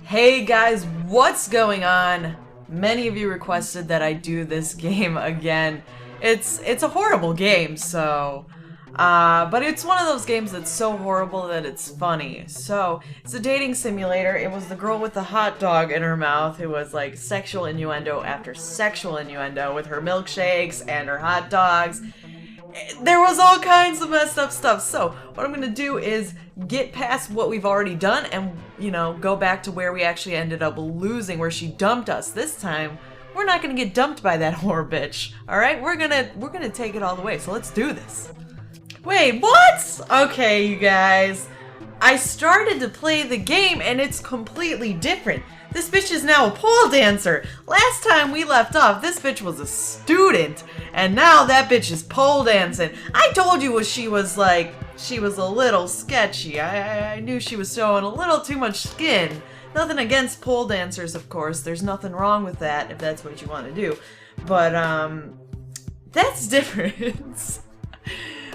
Hey guys, what's going on? Many of you requested that I do this game again. It's a horrible game, so... but it's one of those games that's so horrible that it's funny. So, it's a dating simulator. It was the girl with the hot dog in her mouth who was like sexual innuendo after sexual innuendo with her milkshakes and her hot dogs. There was all kinds of messed up stuff. So, what I'm gonna do is get past what we've already done and, you know, go back to where we actually ended up losing, where she dumped us. This time, we're not gonna get dumped by that whore bitch. Alright? We're gonna take it all the way, so let's do this. Wait, what? Okay, you guys. I started to play the game and it's completely different. This bitch is now a pole dancer. Last time we left off, this bitch was a student. And now that bitch is pole dancing. I told you she was a little sketchy. I knew she was showing a little too much skin. Nothing against pole dancers, of course. There's nothing wrong with that if that's what you want to do. But, that's different.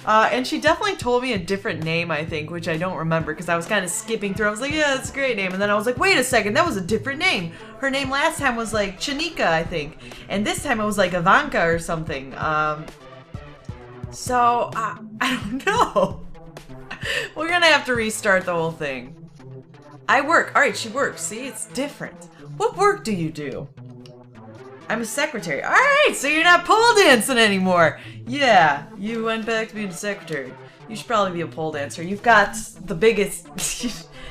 And she definitely told me a different name, I think, which I don't remember because I was kind of skipping through. I was like, yeah, that's a great name. And then I was like, wait a second, that was a different name. Her name last time was like Chanika, I think. And this time it was like Ivanka or something. So, I don't know. We're gonna have to restart the whole thing. I work. Alright, she works. See, it's different. What work do you do? I'm a secretary. Alright, so you're not pole dancing anymore. Yeah, you went back to being a secretary. You should probably be a pole dancer. You've got the biggest...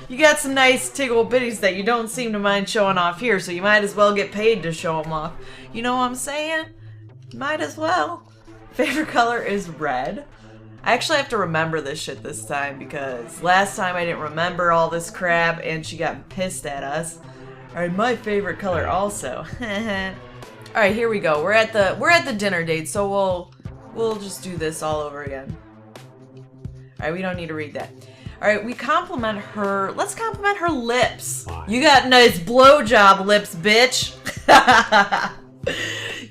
you got some nice tickle bitties that you don't seem to mind showing off here, so you might as well get paid to show them off. You know what I'm saying? Might as well. Favorite color is red. I actually have to remember this shit this time because last time I didn't remember all this crap and she got pissed at us. Alright, my favorite color also. Alright, here we go. We're at the dinner date, so we'll just do this all over again. Alright, we don't need to read that. Alright, we compliment her. Let's compliment her lips. You got nice blowjob lips, bitch.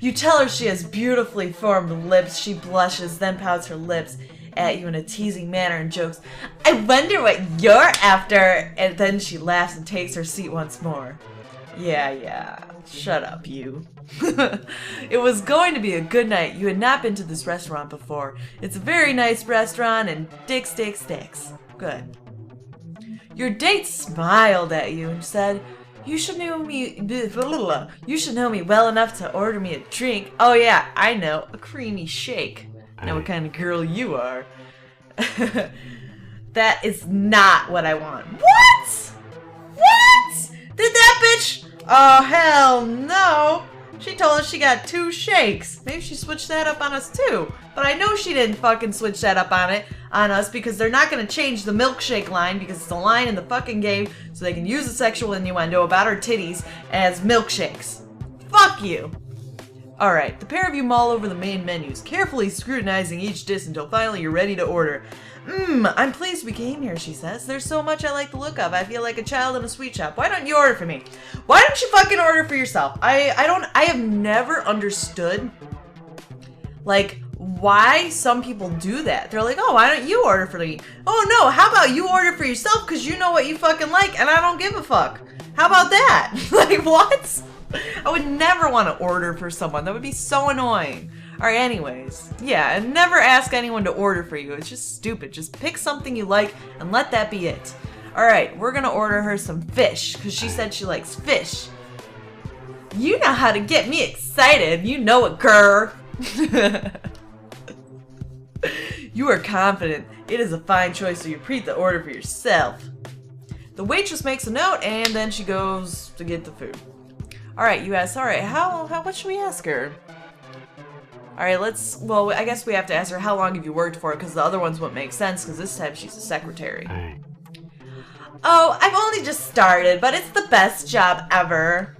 You tell her she has beautifully formed lips. She blushes, then pouts her lips at you in a teasing manner and jokes, I wonder what you're after. And then she laughs and takes her seat once more. Yeah. Shut up, you. It was going to be a good night. You had not been to this restaurant before. It's a very nice restaurant and dicks. Good. Your date smiled at you and said, you should know me well enough to order me a drink. Oh yeah, I know, a creamy shake. I know what kind of girl you are. That is not what I want. What? Did that bitch? Oh, hell no. She told us she got 2 shakes. Maybe she switched that up on us too. But I know she didn't fucking switch that up on us because they're not going to change the milkshake line because it's a line in the fucking game so they can use a sexual innuendo about her titties as milkshakes. Fuck you. Alright, the pair of you mull over the main menus, carefully scrutinizing each dish until finally you're ready to order. I'm pleased we came here, she says. There's so much I like the look of. I feel like a child in a sweet shop. Why don't you order for me? Why don't you fucking order for yourself? I have never understood, like, why some people do that. They're like, oh, why don't you order for me? Oh, no, how about you order for yourself because you know what you fucking like and I don't give a fuck. How about that? Like, what? I would never want to order for someone. That would be so annoying. Alright, anyways. Yeah, and never ask anyone to order for you. It's just stupid. Just pick something you like and let that be it. Alright, we're gonna order her some fish because she said she likes fish. You know how to get me excited. You know it, girl. You are confident. It is a fine choice, so you repeat the order for yourself. The waitress makes a note and then she goes to get the food. Alright, you ask, alright, what should we ask her? Alright, well, I guess we have to ask her how long have you worked for, because the other ones wouldn't make sense, because this time she's a secretary. Oh, I've only just started, but it's the best job ever.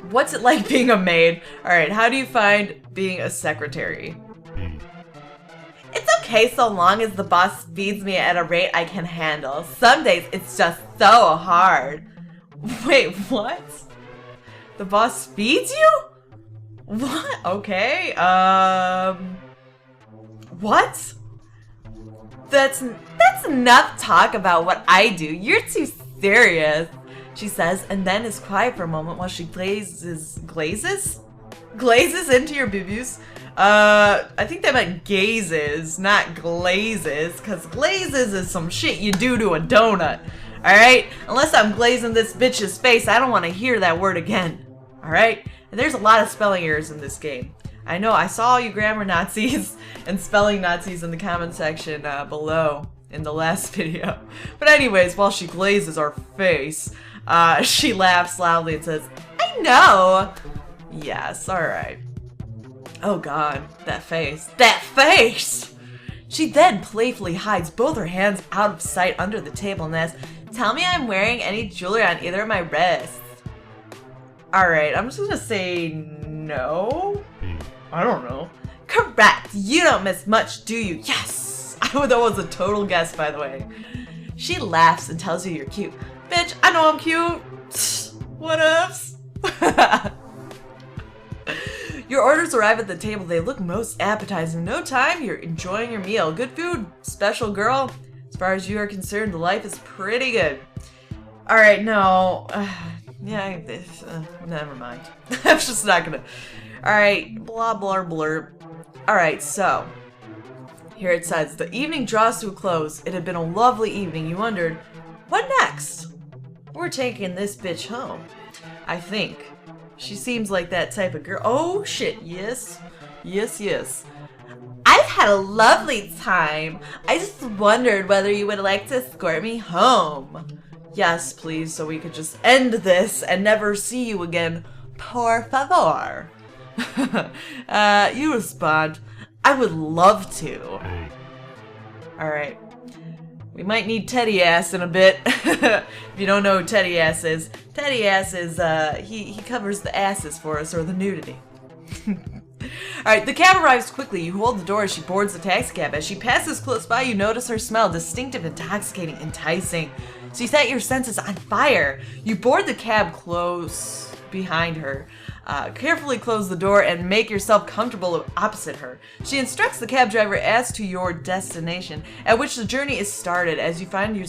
What's it like being a maid? Alright, how do you find being a secretary? It's okay so long as the boss feeds me at a rate I can handle. Some days it's just so hard. Wait, what? The boss feeds you? What? Okay, what? That's enough talk about what I do. You're too serious. she says, and then is quiet for a moment while she glazes into your boo-boos. I think they meant gazes, not glazes, because glazes is some shit you do to a donut. Alright? Unless I'm glazing this bitch's face, I don't want to hear that word again. Alright? And there's a lot of spelling errors in this game. I know, I saw all you grammar Nazis and spelling Nazis in the comment section below in the last video. But anyways, while she glazes our face, she laughs loudly and says, I know! Yes, alright. Oh god, that face. That face! She then playfully hides both her hands out of sight under the table and asks, tell me I'm wearing any jewelry on either of my wrists. Alright, I'm just gonna say no? I don't know. Correct! You don't miss much, do you? Yes! That was a total guess, by the way. She laughs and tells you you're cute. Bitch, I know I'm cute! What ups? Your orders arrive at the table. They look most appetizing. No time, you're enjoying your meal. Good food, special girl. As far as you are concerned, the life is pretty good. Alright, no. Yeah, never mind. I'm just not gonna... Alright, blah, blah, blur. Alright, so... Here it says, the evening draws to a close. It had been a lovely evening. You wondered, what next? We're taking this bitch home. I think. She seems like that type of girl. Oh, shit. Yes. Yes, yes. I've had a lovely time. I just wondered whether you would like to escort me home. Yes, please, so we could just end this and never see you again. Por favor. You respond, I would love to. Alright. We might need Teddy Ass in a bit. If you don't know who Teddy Ass is he covers the asses for us, or the nudity. Alright, the cab arrives quickly. You hold the door as she boards the taxi cab. As she passes close by, you notice her smell. Distinctive, intoxicating, enticing. So you set your senses on fire. You board the cab close behind her. Carefully close the door and make yourself comfortable opposite her. She instructs the cab driver as to your destination, at which the journey is started. As you find you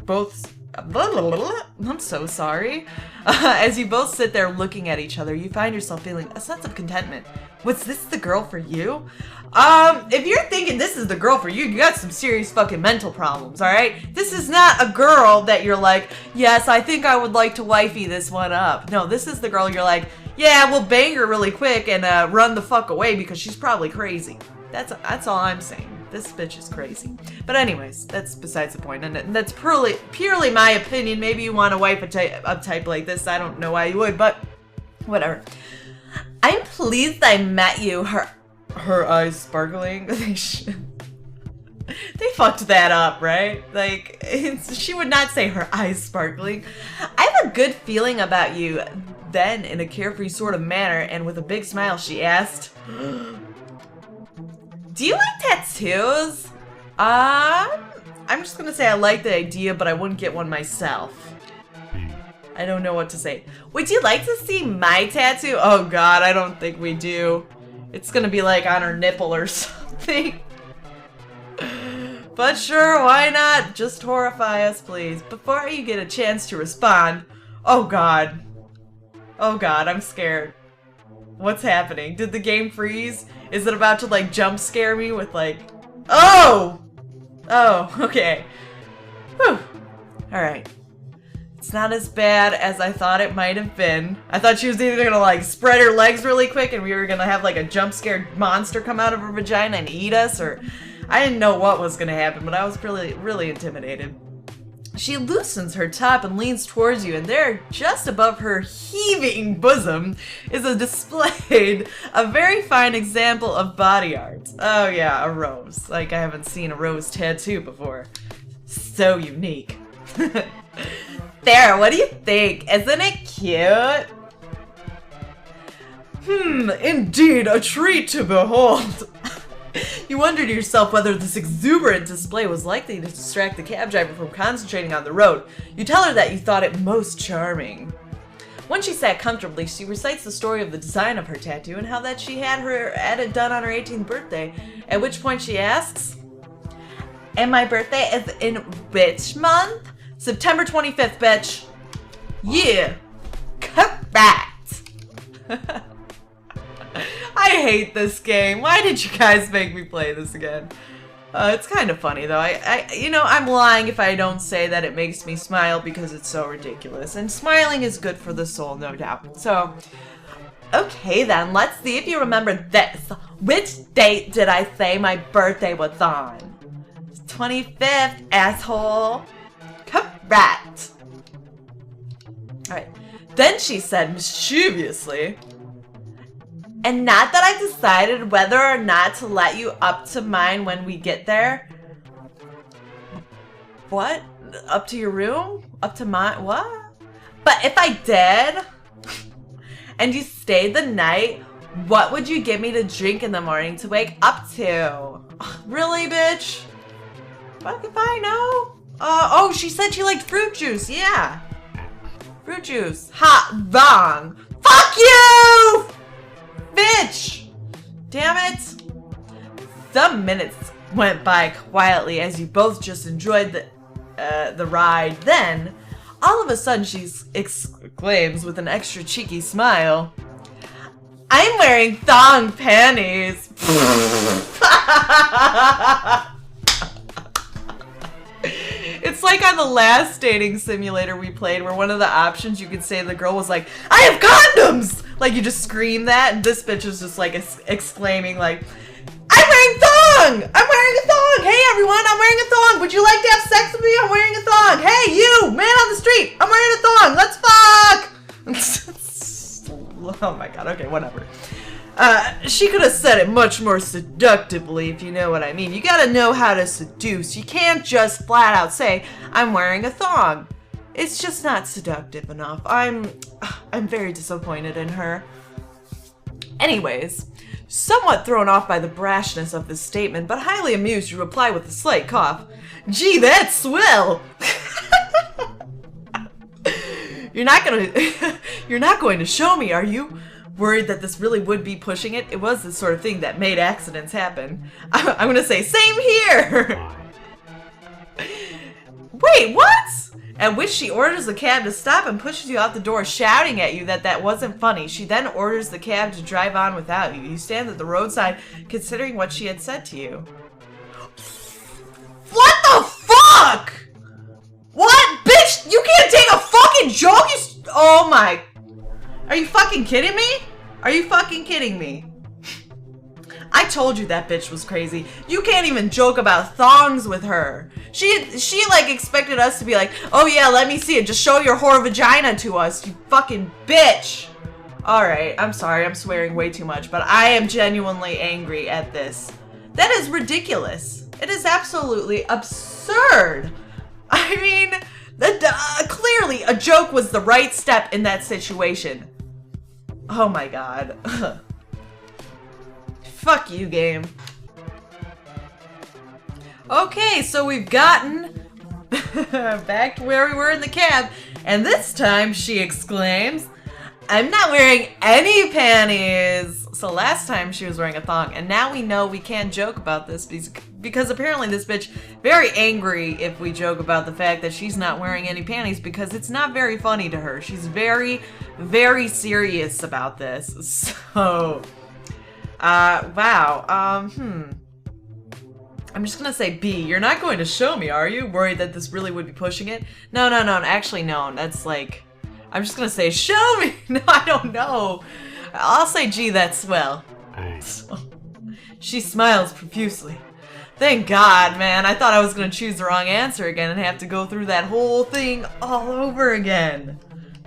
both... I'm so sorry. As you both sit there looking at each other, you find yourself feeling a sense of contentment. Was this the girl for you? If you're thinking this is the girl for you, you got some serious fucking mental problems, alright? This is not a girl that you're like, yes, I think I would like to wifey this one up. No, this is the girl you're like, yeah, we'll bang her really quick and run the fuck away because she's probably crazy. That's all I'm saying. This bitch is crazy. But anyways, that's besides the point. And that's purely my opinion. Maybe you want to wife a type like this. I don't know why you would, but whatever. I'm pleased I met you. Her eyes sparkling. They fucked that up, right? Like, she would not say her eyes sparkling. I have a good feeling about you. Then, in a carefree sort of manner, and with a big smile, she asked, do you like tattoos? I'm just gonna say I like the idea, but I wouldn't get one myself. I don't know what to say. Would you like to see my tattoo? Oh god, I don't think we do. It's gonna be like on her nipple or something. But sure, why not? Just horrify us, please. Before you get a chance to respond, oh god. Oh god, I'm scared. What's happening? Did the game freeze? Is it about to like jump scare me with like... Oh! Oh, okay. Whew. Alright. It's not as bad as I thought it might have been. I thought she was either gonna like spread her legs really quick and we were gonna have like a jump scared monster come out of her vagina and eat us, or... I didn't know what was gonna happen, but I was really intimidated. She loosens her top and leans towards you, and there, just above her heaving bosom, is displayed a very fine example of body art. Oh yeah, a rose. Like, I haven't seen a rose tattoo before. So unique. There, what do you think? Isn't it cute? Indeed, a treat to behold. You wondered to yourself whether this exuberant display was likely to distract the cab driver from concentrating on the road. You tell her that you thought it most charming. When she sat comfortably, she recites the story of the design of her tattoo and how that she had it done on her 18th birthday, at which point she asks, and my birthday is in which month? September 25th, bitch. Yeah. Correct. I hate this game. Why did you guys make me play this again? It's kind of funny though. You know, I'm lying if I don't say that it makes me smile because it's so ridiculous. And smiling is good for the soul, no doubt. So, okay then, let's see if you remember this. Which date did I say my birthday was on? 25th, asshole. Correct. Alright. Then she said mischievously, and not that I decided whether or not to let you up to mine when we get there. What? Up to your room? Up to mine? What? But if I did, and you stayed the night, what would you give me to drink in the morning to wake up to? Really, bitch? Fuck if I know. Oh, she said she liked fruit juice. Yeah. Fruit juice. Ha! Wrong. Fuck you! Bitch! Damn it! Some minutes went by quietly as you both just enjoyed the ride. Then, all of a sudden, she exclaims with an extra cheeky smile, "I'm wearing thong panties." It's like on the last dating simulator we played where one of the options you could say the girl was like, "I have condoms!" Like you just scream that, and this bitch is just like exclaiming like, "I'm wearing thong! I'm wearing a thong! Hey everyone, I'm wearing a thong! Would you like to have sex with me? I'm wearing a thong! Hey you, man on the street, I'm wearing a thong! Let's fuck!" Oh my god, okay, whatever. She could have said it much more seductively, if you know what I mean. You gotta know how to seduce. You can't just flat out say, "I'm wearing a thong." It's just not seductive enough. I'm very disappointed in her. Anyways, somewhat thrown off by the brashness of this statement, but highly amused, you reply with a slight cough. "Gee, that's swell!" You're not going to show me, are you? Worried that this really would be pushing it? It was the sort of thing that made accidents happen. I'm gonna say, same here! Wait, what? At which she orders the cab to stop and pushes you out the door, shouting at you that wasn't funny. She then orders the cab to drive on without you. You stand at the roadside, considering what she had said to you. What the fuck? What? Bitch, you can't take a fucking joke? Oh my... Are you fucking kidding me? Are you fucking kidding me? I told you that bitch was crazy. You can't even joke about thongs with her. She like expected us to be like, "Oh yeah, let me see it. Just show your whore vagina to us, you fucking bitch." Alright, I'm sorry, I'm swearing way too much, but I am genuinely angry at this. That is ridiculous. It is absolutely absurd. I mean, clearly a joke was the right step in that situation. Oh my god. Fuck you, game. Okay, so we've gotten back to where we were in the cab, and this time she exclaims, "I'm not wearing any panties." So last time she was wearing a thong, and now we know we can't joke about this because apparently this bitch very angry if we joke about the fact that she's not wearing any panties because it's not very funny to her. She's very, very serious about this. So, wow. I'm just gonna say B. You're not going to show me, are you? Worried that this really would be pushing it? No, actually no. That's like, I'm just gonna say show me. No, I don't know. I'll say G, that's swell. So, she smiles profusely. Thank God, man. I thought I was gonna choose the wrong answer again and have to go through that whole thing all over again.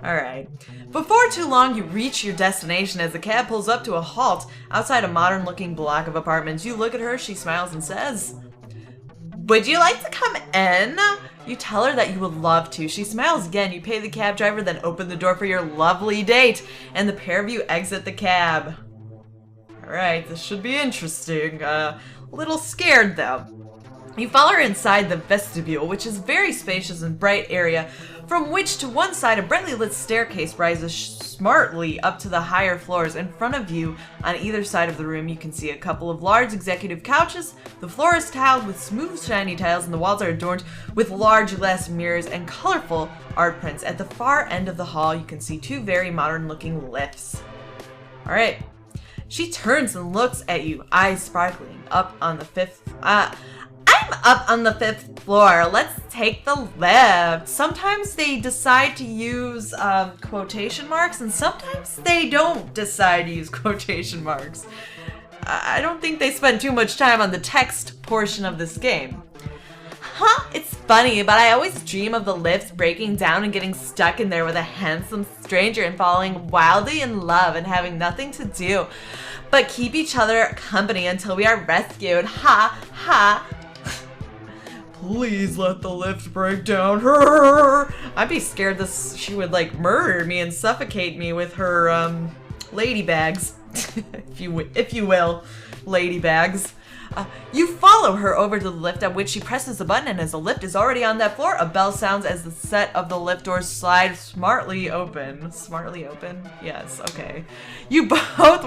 Alright. Before too long, you reach your destination as the cab pulls up to a halt outside a modern-looking block of apartments. You look at her, she smiles and says, "Would you like to come in?" You tell her that you would love to. She smiles again. You pay the cab driver, then open the door for your lovely date, and the pair of you exit the cab. Alright, this should be interesting. A little scared, though. You follow her inside the vestibule, which is a very spacious and bright area from which to one side a brightly lit staircase rises smartly up to the higher floors. In front of you, on either side of the room, you can see a couple of large executive couches. The floor is tiled with smooth, shiny tiles, and the walls are adorned with large glass mirrors and colorful art prints. At the far end of the hall, you can see 2 very modern-looking lifts. Alright. She turns and looks at you, eyes sparkling, up on the 5th... I'm up on the 5th floor. Let's take the lift. Sometimes they decide to use quotation marks, and sometimes they don't decide to use quotation marks. I don't think they spend too much time on the text portion of this game. Huh, it's funny, but I always dream of the lifts breaking down and getting stuck in there with a handsome stranger and falling wildly in love and having nothing to do but keep each other company until we are rescued. Ha, ha. Please let the lift break down. I'd be scared she would like murder me and suffocate me with her lady bags, if you will, lady bags. You follow her over to the lift, at which she presses the button, and as the lift is already on that floor, a bell sounds as the set of the lift doors slide smartly open. Smartly open? Yes, okay. You both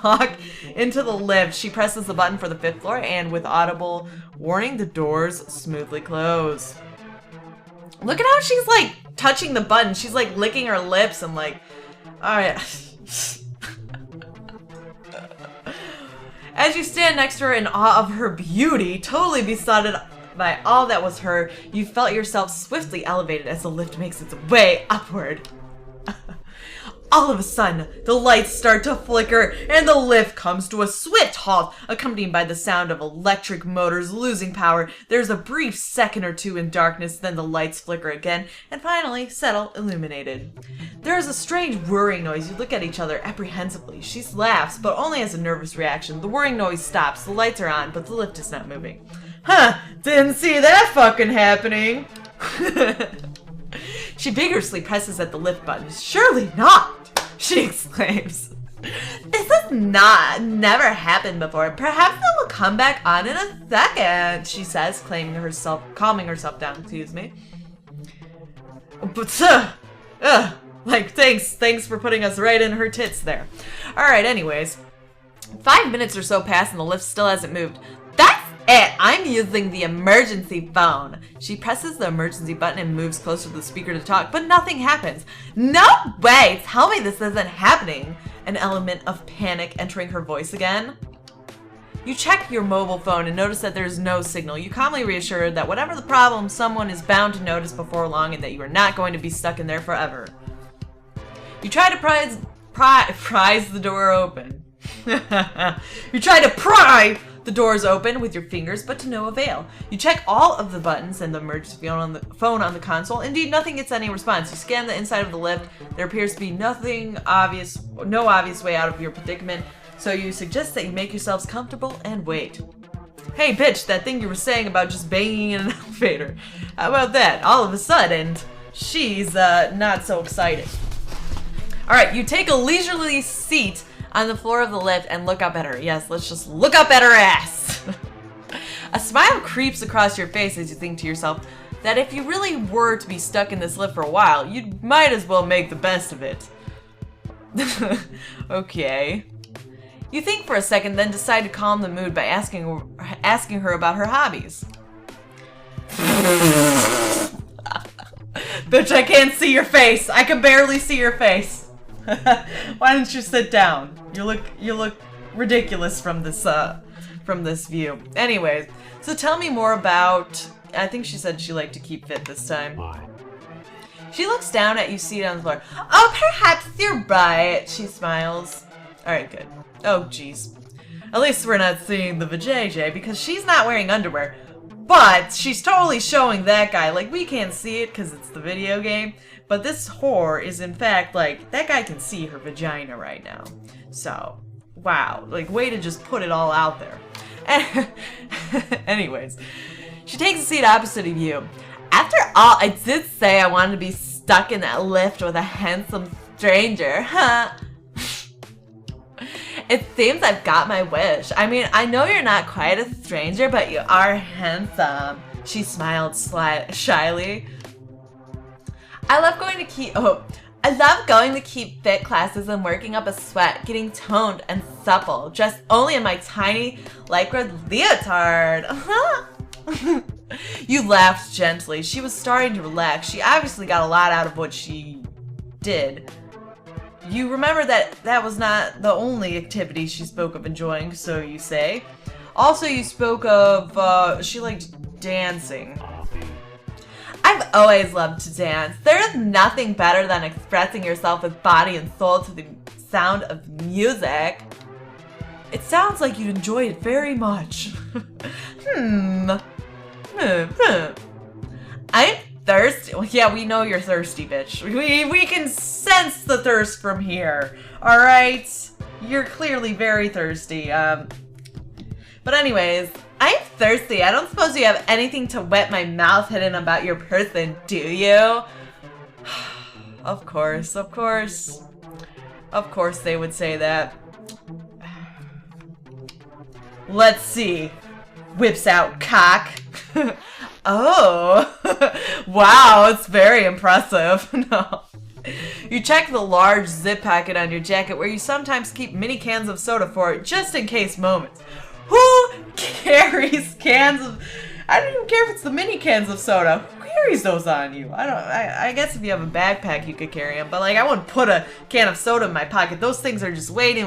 walk into the lift. She presses the button for the 5th floor, and with audible warning, the doors smoothly close. Look at how she's like touching the button. She's like licking her lips and like, alright. As you stand next to her in awe of her beauty, totally besotted by all that was her, you felt yourself swiftly elevated as the lift makes its way upward. All of a sudden, the lights start to flicker and the lift comes to a swift halt, accompanied by the sound of electric motors losing power. There's a brief second or two in darkness, then the lights flicker again, and finally settle illuminated. There is a strange whirring noise. You look at each other apprehensively. She laughs, but only as a nervous reaction. The whirring noise stops, the lights are on, but the lift is not moving. Huh, didn't see that fucking happening. She vigorously presses at the lift button. Surely not! She exclaims. This has never happened before. Perhaps it will come back on in a second, she says, calming herself down, excuse me. But, like, thanks for putting us right in her tits there. Alright, anyways. 5 minutes or so pass and the lift still hasn't moved. That's it! I'm using the emergency phone. She presses the emergency button and moves closer to the speaker to talk, but nothing happens. No way! Tell me this isn't happening! An element of panic entering her voice again. You check your mobile phone and notice that there's no signal. You calmly reassure that whatever the problem, someone is bound to notice before long and that you are not going to be stuck in there forever. You try to prise the door open. You try to pry the doors open with your fingers, but to no avail. You check all of the buttons and the emergency phone on the console. Indeed, nothing gets any response. You scan the inside of the lift. There appears to be no obvious way out of your predicament, so you suggest that you make yourselves comfortable and wait. Hey, bitch, that thing you were saying about just banging in an elevator. How about that? All of a sudden, she's not so excited. Alright, you take a leisurely seat on the floor of the lift and look up at her. Yes, let's just look up at her ass. A smile creeps across your face as you think to yourself that if you really were to be stuck in this lift for a while, you might as well make the best of it. Okay. You think for a second, then decide to calm the mood by asking her about her hobbies. Bitch, I can't see your face. I can barely see your face. Why don't you sit down? You look ridiculous from this view. Anyways, so tell me more about. I think she said she liked to keep fit this time. She looks down at you seated on the floor. Oh, perhaps you're right. She smiles. All right, good. Oh, jeez. At least we're not seeing the vajayjay because she's not wearing underwear. But she's totally showing that guy. Like, we can't see it because it's the video game. But this whore is, in fact, like, that guy can see her vagina right now. So, wow. Like, way to just put it all out there. Anyways, she takes a seat opposite of you. After all, I did say I wanted to be stuck in that lift with a handsome stranger, huh? It seems I've got my wish. I mean, I know you're not quite a stranger, but you are handsome. She smiled shyly. I love going to keep fit classes and working up a sweat, getting toned and supple, dressed only in my tiny lycra leotard. You laughed gently. She was starting to relax. She obviously got a lot out of what she did. You remember that was not the only activity she spoke of enjoying, so you say. Also, you spoke of, she liked dancing. I've always loved to dance. There is nothing better than expressing yourself with body and soul to the sound of music. It sounds like you'd enjoy it very much. I'm thirsty. Well, yeah, we know you're thirsty, bitch. We can sense the thirst from here. All right? You're clearly very thirsty. But anyways, I'm thirsty. I don't suppose you have anything to wet my mouth hidden about your person, do you? Of course, of course. Of course they would say that. Let's see. Whips out cock. Oh. Wow, it's very impressive. No. You check the large zip pocket on your jacket where you sometimes keep mini cans of soda for just in case moments. Who carries cans of... I don't even care if it's the mini cans of soda. Who carries those on you? I guess if you have a backpack you could carry them, but like I wouldn't put a can of soda in my pocket. Those things are just waiting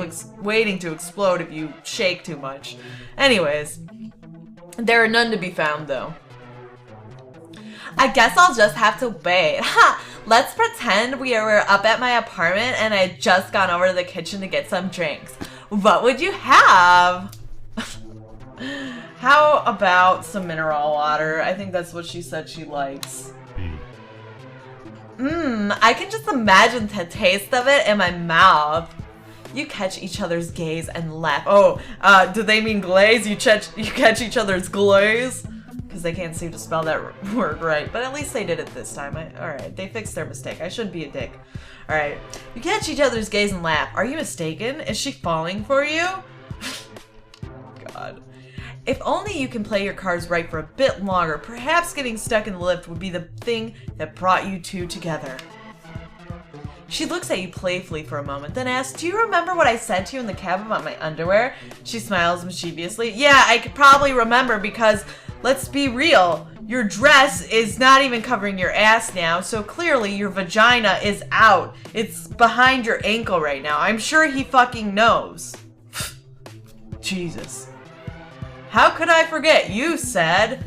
to explode if you shake too much. Anyways, there are none to be found though. I guess I'll just have to wait. Ha! Let's pretend we were up at my apartment and I had just gone over to the kitchen to get some drinks. What would you have? How about some mineral water? I think that's what she said she likes. I can just imagine the taste of it in my mouth. You catch each other's gaze and laugh. Oh, do they mean glaze? You catch each other's glaze? Because they can't seem to spell that word right. But at least they did it this time. Alright, they fixed their mistake. I shouldn't be a dick. Alright. You catch each other's gaze and laugh. Are you mistaken? Is she falling for you? God. If only you can play your cards right for a bit longer, perhaps getting stuck in the lift would be the thing that brought you two together. She looks at you playfully for a moment, then asks, do you remember what I said to you in the cab about my underwear? She smiles mischievously. Yeah, I could probably remember because, let's be real, your dress is not even covering your ass now, so clearly your vagina is out. It's behind your ankle right now. I'm sure he fucking knows. Jesus. How could I forget? You said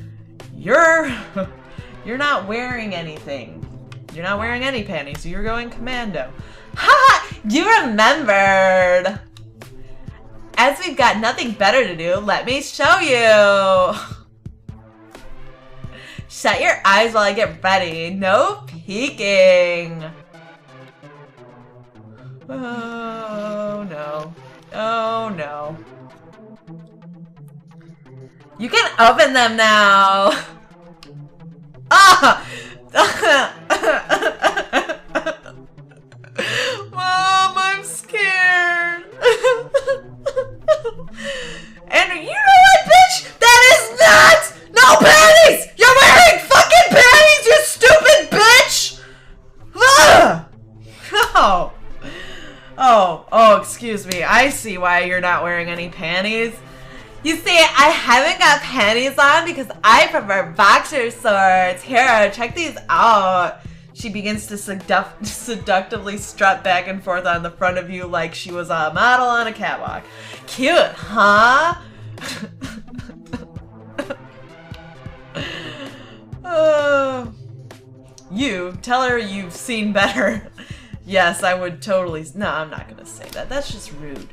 you're not wearing anything. You're not wearing any panties, so you're going commando. Ha! You remembered! As we've got nothing better to do, let me show you! Shut your eyes while I get ready. No peeking. Oh no. Oh no. You can open them now! Ah! Mom, I'm scared. And you know what, bitch? That is not no panties! You're wearing fucking panties, you stupid bitch! Ah! Oh, excuse me. I see why you're not wearing any panties. You see, I haven't got panties on because I prefer boxer shorts. Here, check these out. She begins to seductively strut back and forth on the front of you like she was a model on a catwalk. Cute, huh? You, tell her you've seen better. Yes, I would totally. No, I'm not gonna say that. That's just rude.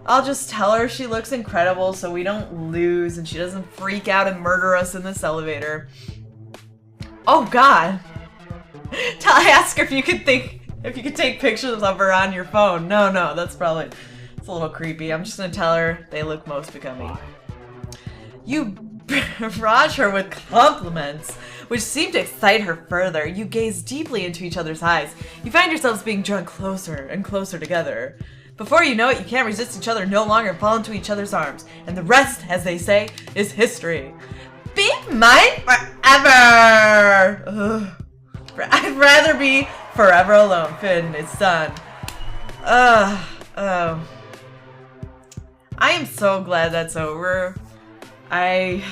I'll just tell her she looks incredible so we don't lose and she doesn't freak out and murder us in this elevator. Oh God. Ask her if you could take pictures of her on your phone. No, that's probably, it's a little creepy. I'm just gonna tell her they look most becoming. You barrage her with compliments, which seem to excite her further. You gaze deeply into each other's eyes. You find yourselves being drawn closer and closer together. Before you know it, you can't resist each other no longer and fall into each other's arms. And the rest, as they say, is history. Be mine forever! Ugh. I'd rather be forever alone. Finn, it's done. Oh. I am so glad that's over. That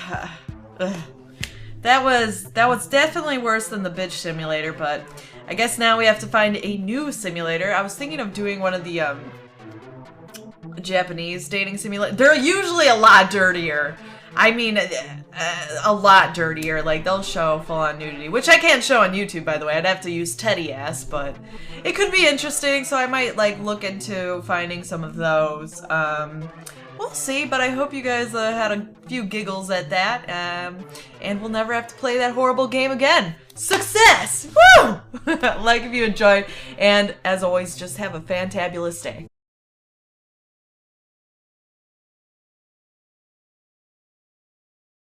was definitely worse than the bitch simulator, but I guess now we have to find a new simulator. I was thinking of doing one of the Japanese dating simulator. They're usually a lot dirtier. I mean, a lot dirtier. Like, they'll show full-on nudity, which I can't show on YouTube, by the way. I'd have to use teddy ass, but it could be interesting, so I might, like, look into finding some of those. We'll see, but I hope you guys had a few giggles at that, and we'll never have to play that horrible game again. Success! Woo! Like if you enjoyed, and as always, just have a fantabulous day.